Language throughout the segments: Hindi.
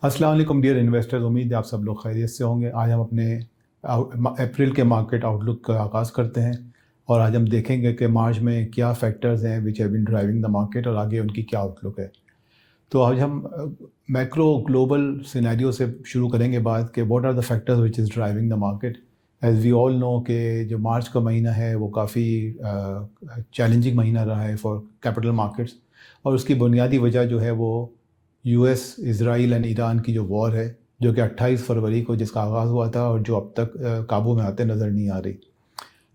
अस्सलाम वालेकुम डियर इन्वेस्टर्स। उम्मीद है आप सब लोग खैरियत से होंगे। आज हम अपने अप्रैल के मार्केट आउटलुक का आगाज़ करते हैं और आज हम देखेंगे कि मार्च में क्या फैक्टर्स हैं which have been driving the market और आगे उनकी क्या आउटलुक है। तो आज हम मैक्रो ग्लोबल सिनेरियो से शुरू करेंगे बात कि what are the factors which is driving the market. As we all know कि जो मार्च का महीना है वो काफ़ी चैलेंजिंग महीना रहा है फॉर कैपिटल मार्केट्स, और उसकी बुनियादी वजह जो है वो यूएस, इज़राइल एंड ईरान की जो वॉर है, जो कि 28 फरवरी को जिसका आगाज़ हुआ था और जो अब तक काबू में आते नज़र नहीं आ रही।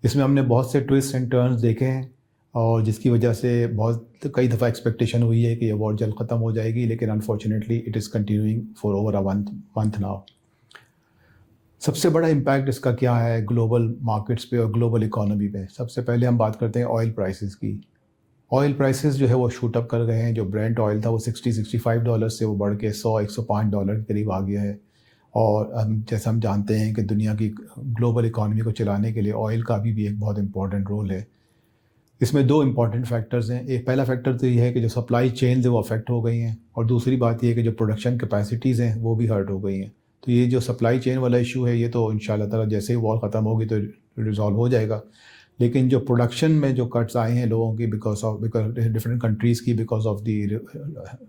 इसमें हमने बहुत से ट्विस्ट एंड टर्न्स देखे हैं और जिसकी वजह से बहुत कई दफ़ा एक्सपेक्टेशन हुई है कि ये वॉर जल्द ख़त्म हो जाएगी, लेकिन unfortunately it is continuing for over a month now. सबसे बड़ा इम्पैक्ट इसका क्या है ग्लोबल मार्केट्स पे और ग्लोबल इकोनॉमी पे। सबसे पहले हम बात करते हैं ऑयल प्राइसेस की। ऑयल प्राइसेस जो है वो शूट अप कर गए हैं। जो ब्रेंट ऑयल था वो $60-65 से वो बढ़ के $100-105 के करीब आ गया है। और जैसा हम जानते हैं कि दुनिया की ग्लोबल इकॉनमी को चलाने के लिए ऑयल का भी एक बहुत इंपॉर्टेंट रोल है। इसमें दो इंपॉर्टेंट फैक्टर्स हैं। एक पहला फैक्टर तो ये है कि जो सप्लाई चेन है वो अफेक्ट हो गई हैं, और दूसरी बात ये है कि जो प्रोडक्शन कैपेसिटीज़ हैं वो भी हर्ट हो गई हैं। तो ये जो सप्लाई चेन वाला इशू है ये तो इंशाल्लाह ताला जैसे ही वॉर ख़त्म होगी तो रिजॉल्व हो जाएगा। लेकिन जो प्रोडक्शन में जो कट्स आए हैं लोगों की बिकॉज डिफरेंट कंट्रीज़ की because of the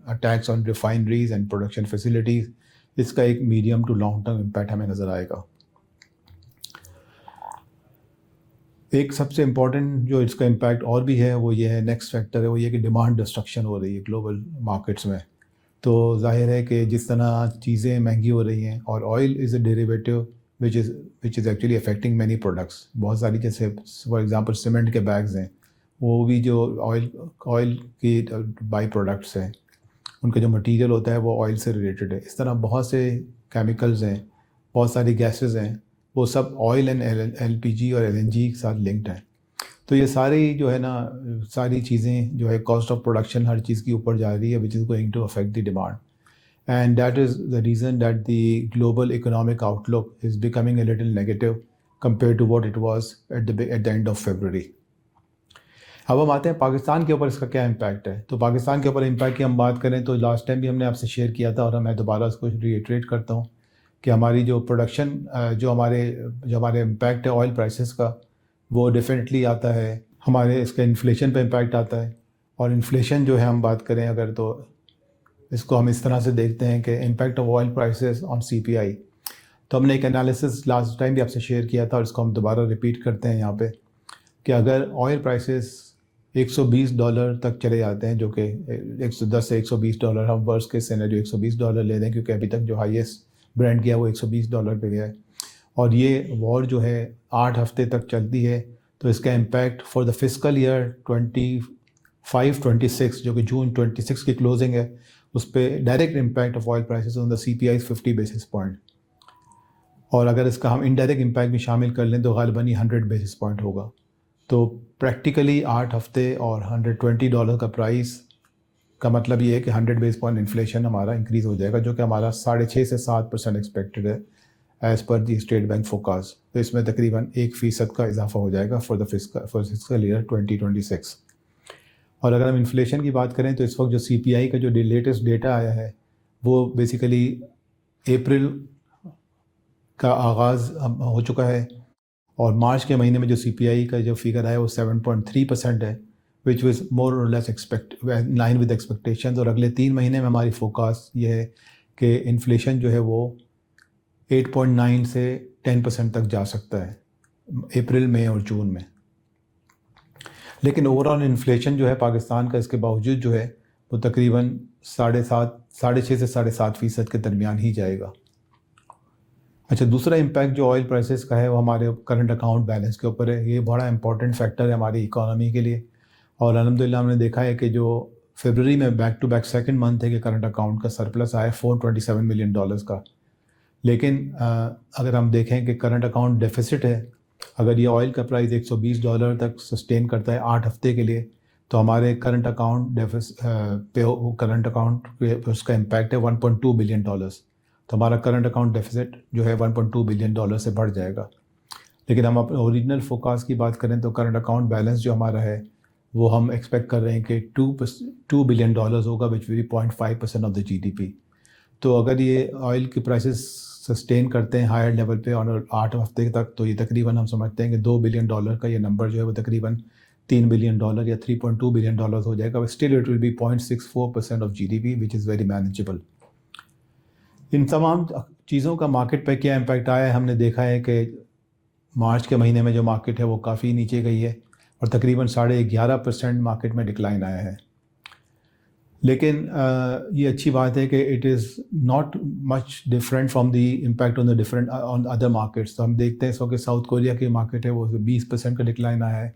attacks on refineries and production facilities, इसका एक medium to long term impact हमें नज़र आएगा। एक सबसे इम्पॉर्टेंट जो इसका इम्पैक्ट और भी है वो ये है, नेक्स्ट फैक्टर है वो ये कि डिमांड डिस्ट्रक्शन हो रही है ग्लोबल मार्केट्स में। तो जाहिर है कि जिस तरह चीज़ें महंगी हो रही हैं और oil is a derivative which is actually affecting many products. बहुत सारी जैसे फॉर एग्जांपल सीमेंट के बैग्स हैं, वो भी जो ऑयल की बाई प्रोडक्ट्स हैं, उनका जो मटेरियल होता है वो ऑयल से रिलेटेड है। इस तरह बहुत से केमिकल्स हैं, बहुत सारी गैसेस हैं, वो सब ऑयल एंड एलपीजी और एलएनजी के साथ लिंक्ड हैं। तो ये सारी जो है ना सारी चीज़ें जो है कॉस्ट ऑफ प्रोडक्शन हर चीज़ की ऊपर जा रही है which is going to affect the demand, and that is the reason that the global economic outlook is becoming a little negative compared to what it was at the end of February. अब हम आते हैं पाकिस्तान के ऊपर इसका क्या इम्पैक्ट है। तो पाकिस्तान के ऊपर इम्पैक्ट की हम बात करें तो लास्ट टाइम भी हमने आपसे शेयर किया था और मैं दोबारा इसको रीइटरेट करता हूँ कि हमारी जो प्रोडक्शन जो हमारे इम्पैक्ट है ऑयल प्राइसेस का, वो डेफिनेटली आता है हमारे इसका इन्फ्लेशन पे इम्पैक्ट आता है। और इन्फ्लेशन जो है हम बात करें अगर, तो इसको हम इस तरह से देखते हैं कि impact of oil prices on CPI. तो हमने एक एनालिसिस लास्ट टाइम भी आपसे शेयर किया था और इसको हम दोबारा रिपीट करते हैं यहाँ पे कि अगर ऑयल प्राइसेस $120 तक चले जाते हैं, जो कि 110 से $120, हम वर्स्ट के सिनेरियो $120 ले दें क्योंकि अभी तक जो हाईएस्ट ब्रेंट गया वो $120 पे गया है, और ये वॉर जो है 8 हफ्ते तक चलती है, तो इसका impact for the fiscal year 25-26 जो कि जून 26 की क्लोजिंग है, उस पर direct impact of oil prices on the CPI 50 basis point, और अगर इसका हम इनडायरेक्ट इम्पैक्ट भी शामिल कर लें तो गालिबन 100 बेसिस पॉइंट होगा। तो प्रैक्टिकली 8 हफ्ते और $120 का प्राइस का मतलब ये है कि 100 बेसिस पॉइंट इन्फ्लेशन हमारा इंक्रीज़ हो जाएगा, जो कि हमारा 6.5 से 7% एक्सपेक्टेड है एज़ पर दी स्टेट बैंक फोकास्ट। तो इसमें तकरीबन 1% का इजाफा हो जाएगा फॉर फिस्कल ईयर 2026। और अगर हम इन्फ्लेशन की बात करें तो इस वक्त जो सीपीआई का जो लेटेस्ट डेटा आया है वो बेसिकली अप्रैल का आगाज़ हो चुका है, और मार्च के महीने में जो सीपीआई का जो फिगर आया वो 7.3% है, विच वाज मोर और less in line with expectations. और अगले 3 महीने में हमारी फोकास्ट ये है कि इन्फ्लेशन जो है वो 8.9 से 10% तक जा सकता है अप्रैल में और जून में। लेकिन ओवरऑल इन्फ्लेशन जो है पाकिस्तान का इसके बावजूद जो है वो तकरीबन 6.5 से 7.5% के दरमियान ही जाएगा। अच्छा, दूसरा इम्पैक्ट जो ऑयल प्राइसेस का है वो हमारे करंट अकाउंट बैलेंस के ऊपर है। ये बड़ा इंपॉर्टेंट फैक्टर है हमारी इकोनॉमी के लिए, और अल्हम्दुलिल्लाह हमने देखा है कि जो फरवरी में back to back second month है कि करंट अकाउंट का सरप्लस आया $427 मिलियन का। लेकिन अगर हम देखें कि करंट अकाउंट डेफिसिट है, अगर ये ऑयल का प्राइस $120 तक सस्टेन करता है 8 हफ्ते के लिए, तो हमारे करंट अकाउंट पे उसका इम्पैक्ट है $1.2 बिलियन। तो हमारा करंट अकाउंट डेफिसिट जो है $1.2 बिलियन से बढ़ जाएगा। लेकिन हम अपने ओरिजिनल फोकास्ट की बात करें तो करंट अकाउंट बैलेंस जो हमारा है वो हम एक्सपेक्ट कर रहे हैं कि $2 बिलियन होगा, which will be 0.5% of the GDP. तो अगर ये ऑयल की प्राइसेस सस्टेन करते हैं हायर लेवल पे और 8 हफ्ते तक, तो ये तकरीबन हम समझते हैं कि $2 बिलियन का ये नंबर जो है वो तकरीबन $3 बिलियन या $3.2 बिलियन हो जाएगा। Still it will be 0.64% of GDP, which is very manageable. इन तमाम चीज़ों का मार्केट पे क्या इम्पैक्ट आया है, हमने देखा है कि मार्च के महीने में जो मार्केट है वो काफ़ी नीचे गई है और तकरीबन 11.5% मार्केट में डिक्लाइन आया है। लेकिन ये अच्छी बात है कि it is not much different from the impact on the different on other markets. तो हम देखते हैं इस वक्त साउथ कोरिया की मार्केट है वो 20% का डिक्लाइन आया है।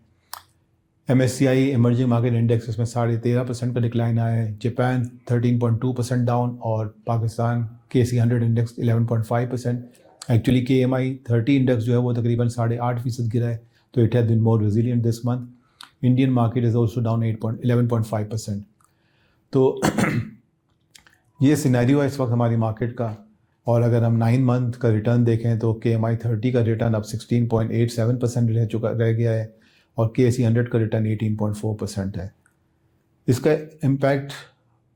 MSCI इमर्जिंग मार्केट इंडेक्स इसमें 13.5% का डिक्लाइन आया है। जापान 13.2% डाउन और Pakistan KC100 index 11.5%। Actually KMI 30 index जो है वो तकरीबन 8.5% गिरा है, तो it has been more resilient this month. Indian market is also down 11.5%। तो ये सिनेरियो है इस वक्त हमारी मार्केट का। और अगर हम 9 मंथ का रिटर्न देखें तो KMI 30 का रिटर्न अब 16.87% रह गया है और KC100 का रिटर्न 18.4% है। इसका इम्पैक्ट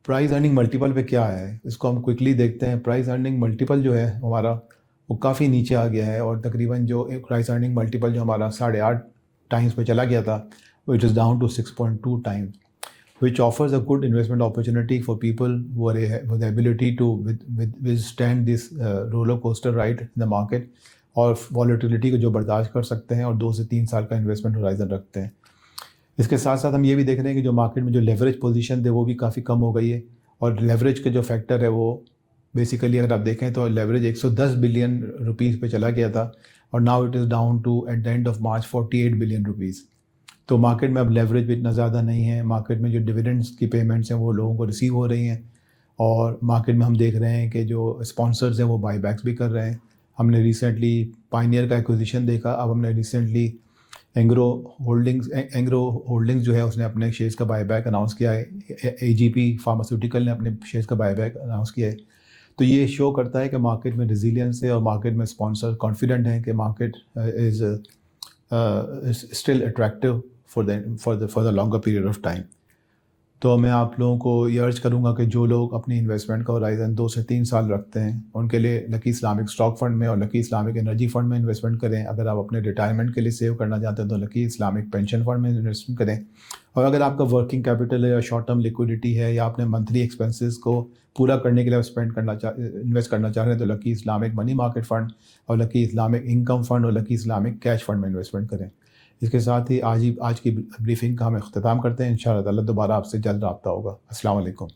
प्राइस अर्निंग मल्टीपल पे क्या है, इसको हम क्विकली देखते हैं। प्राइस अर्निंग मल्टीपल जो है हमारा वो काफ़ी नीचे आ गया है और तकरीबन जो प्राइस अर्निंग मल्टीपल जो हमारा 8.5 टाइम्स पे चला गया था, it is down to 6.2 times, which offers a good investment opportunity for people who are with the ability to withstand this roller coaster ride in the market और volatility को जो बर्दाश्त कर सकते हैं और 2 से 3 साल का इन्वेस्टमेंट होराइजन रखते हैं। इसके साथ साथ हम ये भी देख रहे हैं कि जो मार्केट में जो लेवरेज पोजीशन थे वो भी काफ़ी कम हो गई है और लेवरेज का जो फैक्टर है वो बेसिकली अगर आप देखें तो लेवरेज 110 बिलियन रुपीज़ पे चला गया था और now it is down to at the end of March 48 billion rupees. तो मार्केट में अब लेवरेज भी इतना ज़्यादा नहीं है। मार्केट में जो डिविडेंड्स की पेमेंट्स हैं वो लोगों को रिसीव हो रही हैं और मार्केट में हम देख रहे हैं कि जो स्पॉन्सर्स हैं वो बाईबैक्स भी कर रहे हैं। हमने रिसेंटली पायनियर का एक्विजिशन देखा, अब हमने रिसेंटली एंग्रो होल्डिंग्स जो है उसने अपने शेयर्स का बाईबैक अनाउंस किया है। AGP फार्मास्यूटिकल ने अपने शेयर्स का बाईबैक अनाउंस किया है। तो ये शो करता है कि मार्केट में रेजिलियंस है और मार्केट में स्पॉन्सर कॉन्फिडेंट हैं कि market is still attractive for the longer period of time। तो मैं आप लोगों को ये अर्ज करूँगा कि जो लोग अपनी इन्वेस्टमेंट का होराइजन 2 से 3 साल रखते हैं उनके लिए लकी इस्लामिक स्टॉक फंड में और लकी इस्लामिक एनर्जी फंड में इन्वेस्टमेंट करें। अगर आप अपने रिटायरमेंट के लिए सेव करना चाहते हैं तो लकी इस्लामिक पेंशन फंड में इन्वेस्टमेंट करें। और अगर आपका वर्किंग कैपिटल है या शॉर्ट टर्म लिक्विडिटी है या आपने मंथली एक्सपेंसेस को पूरा करने के लिए इन्वेस्ट करना चाह रहे हैं तो lucky Islamic money market fund और लकी इस्लामिक इनकम फ़ंड और लकी इस्लामिक कैश फंड में इन्वेस्टमेंट करें। इसके साथ ही आज की ब्रीफिंग का हम अख्ताम करते हैं। इंशाअल्लाह ताला दोबारा आपसे जल्द रब्ता होगा। अस्सलाम वालेकुम।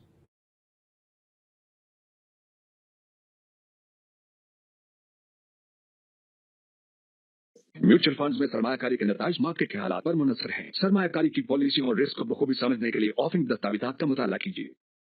म्यूचुअल फंड्स में सरमायाकारी के नताइज मार्केट के हालात पर मुनसर हैं। सरमायाकारी की पॉलिसियों और रिस्क को बखूबी समझने के लिए ऑफरिंग दस्तावेजात का मुताला कीजिए।